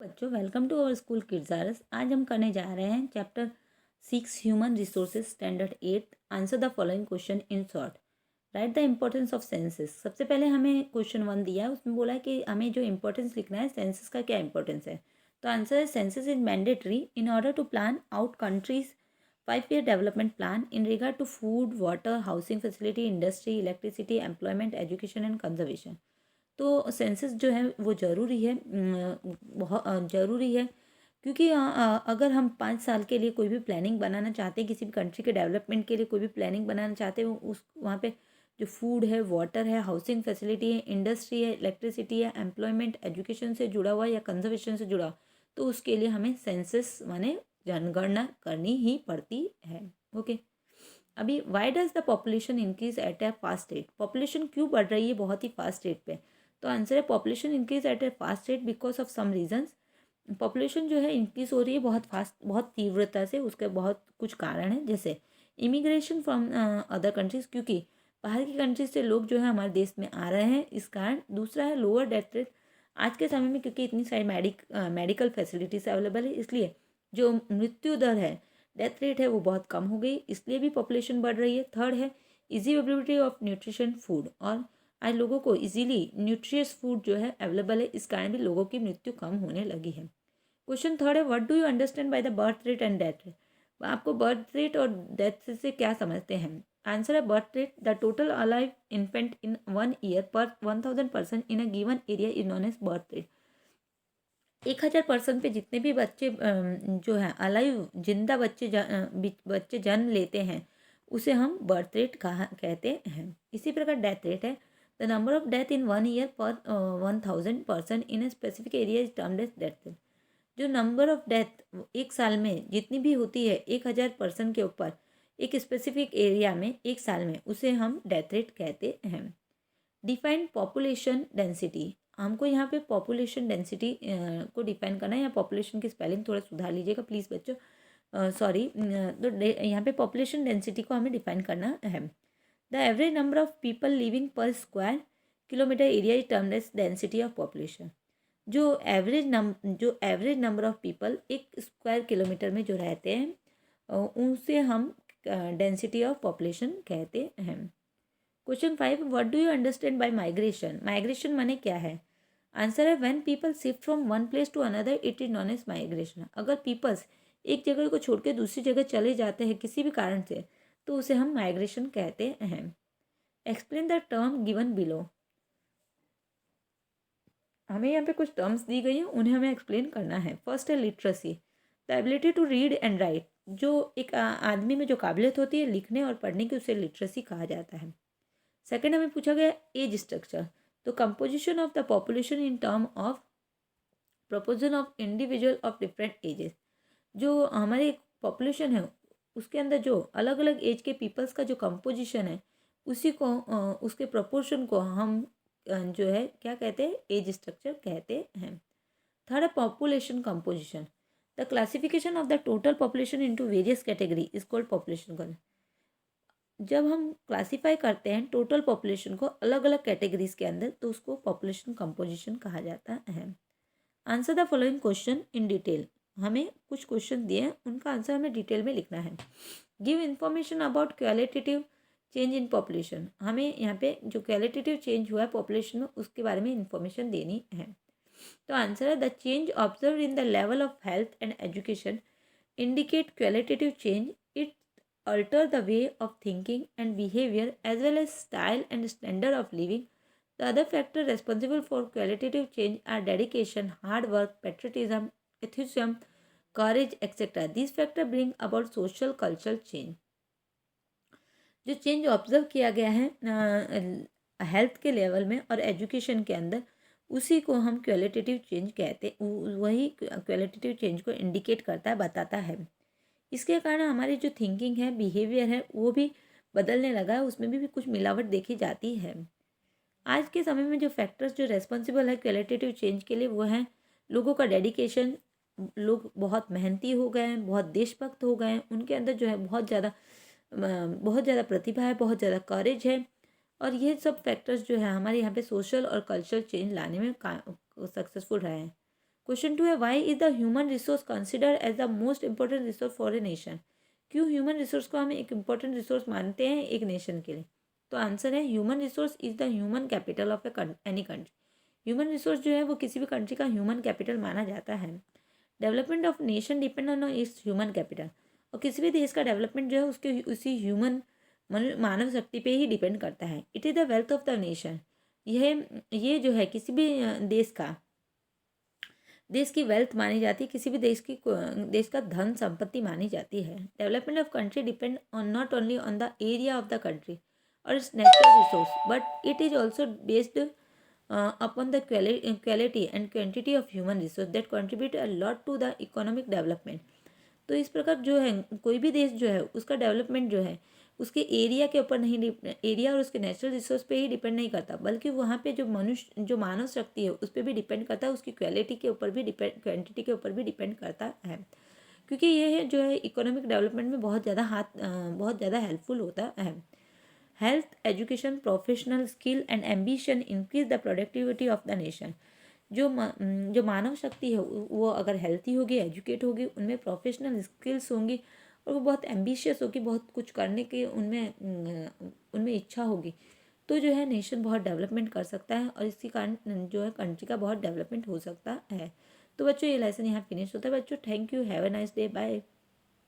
बच्चों, welcome to our school kids. आज हम करने जा रहे हैं chapter 6 human resources standard 8। Answer the following question in short. Write the importance of census. सबसे पहले हमें क्वेश्चन 1 दिया है, उसमें बोला है कि हमें जो इम्पोर्टेंस लिखना है सेंसेस का क्या इंपॉर्टेंस है। तो आंसर है census is mandatory in order to plan out countries 5 year development plan in regard to food, water, housing facility, industry, electricity, employment, education and conservation. तो सेंसस जो है वो ज़रूरी है, बहुत ज़रूरी है, क्योंकि अगर हम 5 साल के लिए कोई भी प्लानिंग बनाना चाहते हैं, किसी भी कंट्री के डेवलपमेंट के लिए कोई भी प्लानिंग बनाना चाहते हैं, उस वहाँ पे जो फूड है, वाटर है, हाउसिंग फैसिलिटी है, इंडस्ट्री है, इलेक्ट्रिसिटी है, एम्प्लॉयमेंट, एजुकेशन से जुड़ा हुआ या कंजर्वेशन से जुड़ा, तो उसके लिए हमें सेंसस माने जनगणना करनी ही पड़ती है। ओके। अभी why does the population increase at a fast rate. Population क्यों बढ़ रही है बहुत ही फास्ट रेट पे। तो आंसर है population increase at a fast rate because of some reasons. Population जो है इंक्रीज हो रही है बहुत फास्ट, बहुत तीव्रता से। उसके बहुत कुछ कारण है, जैसे इमिग्रेशन फ्रॉम अदर कंट्रीज, क्योंकि बाहर की कंट्रीज से लोग जो है हमारे देश में आ रहे हैं, इस कारण। दूसरा है लोअर डेथ रेट। आज के समय में क्योंकि इतनी सारी मेडिकल फैसिलिटीज अवेलेबल है, इसलिए जो मृत्यु दर है, डेथ रेट है, वो बहुत कम हो गई, इसलिए भी पॉपुलेशन बढ़ रही है। थर्ड है easy availability of nutrition food, और आज लोगों को इजीली न्यूट्रियस फूड जो है अवेलेबल है, इस कारण भी लोगों की मृत्यु कम होने लगी है। क्वेश्चन थर्ड है what do you understand by the birth rate and death rate. आपको बर्थ रेट और डेथ से क्या समझते हैं। आंसर है birth rate, the total alive infant in 1 year per 1000 person in a given area is known as birth rate. 1000 person पे जितने भी बच्चे जो हैं अलाइव जिंदा बच्चे जन्म लेते हैं, उसे हम बर्थ रेट कहा कहते हैं। इसी प्रकार डेथ रेट है, the number of death in 1 year per 1000 person in a specific area is termed as death rate. जो नंबर ऑफ डेथ एक साल में जितनी भी होती है 1000 पर्सन के ऊपर एक स्पेसिफिक एरिया में एक साल में, उसे हम डेथ रेट कहते हैं। Define population density. हमको यहाँ पे पॉपुलेशन डेंसिटी को डिफाइन करना है। या पॉपुलेशन की स्पेलिंग थोड़ा सुधार लीजिएगा प्लीज़ बच्चों, सॉरी। तो यहाँ पे पॉपुलेशन डेंसिटी को हमें डिफाइन करना है। The average number of people living per square kilometre area is termed as density of population. जो एवरेज नंबर ऑफ पीपल एक स्क्वायर किलोमीटर में जो रहते हैं, उनसे हम डेंसिटी ऑफ पॉपुलेशन कहते हैं। Question 5, what do you understand by migration. Migration माने क्या है। आंसर है when people shift from one place to another it is known as migration. अगर पीपल्स एक जगह को छोड़ के दूसरी जगह चले जाते हैं किसी भी कारण से, तो उसे हम माइग्रेशन कहते हैं। Explain the term given below. हमें यहाँ पे कुछ टर्म्स दी गई हैं, उन्हें हमें एक्सप्लेन करना है। फर्स्ट है literacy, the ability to read and write. जो एक आदमी में जो काबिलियत होती है लिखने और पढ़ने की, उसे लिटरेसी कहा जाता है। सेकेंड हमें पूछा गया एज स्ट्रक्चर, तो composition of the population in term of proportion of individual of different ages. जो हमारी पॉपुलेशन है उसके अंदर जो अलग अलग एज के पीपल्स का जो कंपोजिशन है, उसी को उसके प्रोपोर्शन को हम जो है क्या कहते हैं, एज स्ट्रक्चर कहते हैं। थर्ड है population composition, the classification of the total population into various category is called population. जब हम क्लासीफाई करते हैं टोटल पॉपुलेशन को अलग अलग कैटेगरीज के अंदर, तो उसको पॉपुलेशन कंपोजिशन कहा जाता है। Answer the following question in detail. हमें कुछ क्वेश्चन दिए हैं, उनका आंसर हमें डिटेल में लिखना है। Give information about qualitative change in population. हमें यहाँ पे जो क्वालिटेटिव चेंज हुआ है पॉपुलेशन में, उसके बारे में इंफॉर्मेशन देनी है। तो आंसर है the change observe in the level of health and education indicate qualitative change. It alter the way of thinking and behavior as well as style and standard of living. The other factors responsible for qualitative change are dedication, hard work, patriotism, enthusiasm, courage, etc. These factors bring about social cultural change. जो change observe किया गया है health के level में और education के अंदर, उसी को हम क्वालिटेटिव चेंज कहते, वही क्वालिटेटिव चेंज को इंडिकेट करता है, बताता है। इसके कारण हमारी जो थिंकिंग है, बिहेवियर है, वो भी बदलने लगा है, उसमें भी कुछ मिलावट देखी जाती है। आज के समय में जो फैक्टर्स जो रेस्पॉन्सिबल है क्वालिटेटिव चेंज के लिए, वो हैं लोगों का डेडिकेशन। लोग बहुत मेहनती हो गए हैं, बहुत देशभक्त हो गए हैं, उनके अंदर जो है बहुत ज़्यादा प्रतिभा है, बहुत ज़्यादा करेज है। और ये सब फैक्टर्स जो है हमारे यहाँ पे सोशल और कल्चरल चेंज लाने में सक्सेसफुल रहे हैं। क्वेश्चन 2 है, why is the human resource consider as the most important resource for a nation? क्यों ह्यूमन रिसोर्स को हम एक इम्पॉर्टेंट रिसोर्स मानते हैं एक नेशन के लिए? तो आंसर है, human resource is the human capital of any country. Human resource जो है वो किसी भी कंट्री का ह्यूमन कैपिटल माना जाता है। Development of nation depend on it's human capital. और किसी भी देश का डेवलपमेंट जो है उसके उसी ह्यूमन मानव शक्ति पे ही डिपेंड करता है। It is the wealth of the nation. ये जो है किसी भी देश की वेल्थ मानी जाती है, किसी भी देश का धन संपत्ति मानी जाती है। Development of country depend on not only on the area of the country और its natural resource, but it is also based upon the quality and quantity of human resource that contribute a lot to the economic development. तो इस प्रकार जो है कोई भी देश जो है उसका डेवलपमेंट जो है उसके एरिया के ऊपर नहीं, एरिया और उसके नेचुरल रिसोर्स पे ही डिपेंड नहीं करता, बल्कि वहाँ पे जो मानव शक्ति है उस पर भी डिपेंड करता है, उसकी क्वालिटी के ऊपर भी क्वांटिटी के ऊपर भी डिपेंड करता है। क्योंकि ये जो है इकोनॉमिक डेवलपमेंट में बहुत ज़्यादा हेल्पफुल होता है। Health, education, professional skill and ambition increase the productivity of the nation. जो मानव शक्ति है वो अगर हेल्थी होगी, एजुकेट होगी, उनमें प्रोफेशनल स्किल्स होंगी और वो बहुत एम्बिशियस होगी, बहुत कुछ करने की उनमें इच्छा होगी, तो जो है नेशन बहुत डेवलपमेंट कर सकता है और इसी कारण जो है कंट्री का बहुत डेवलपमेंट हो सकता है। तो बच्चों ये लेसन यहाँ फिनिश होता है। बच्चों thank you, have a nice day, bye.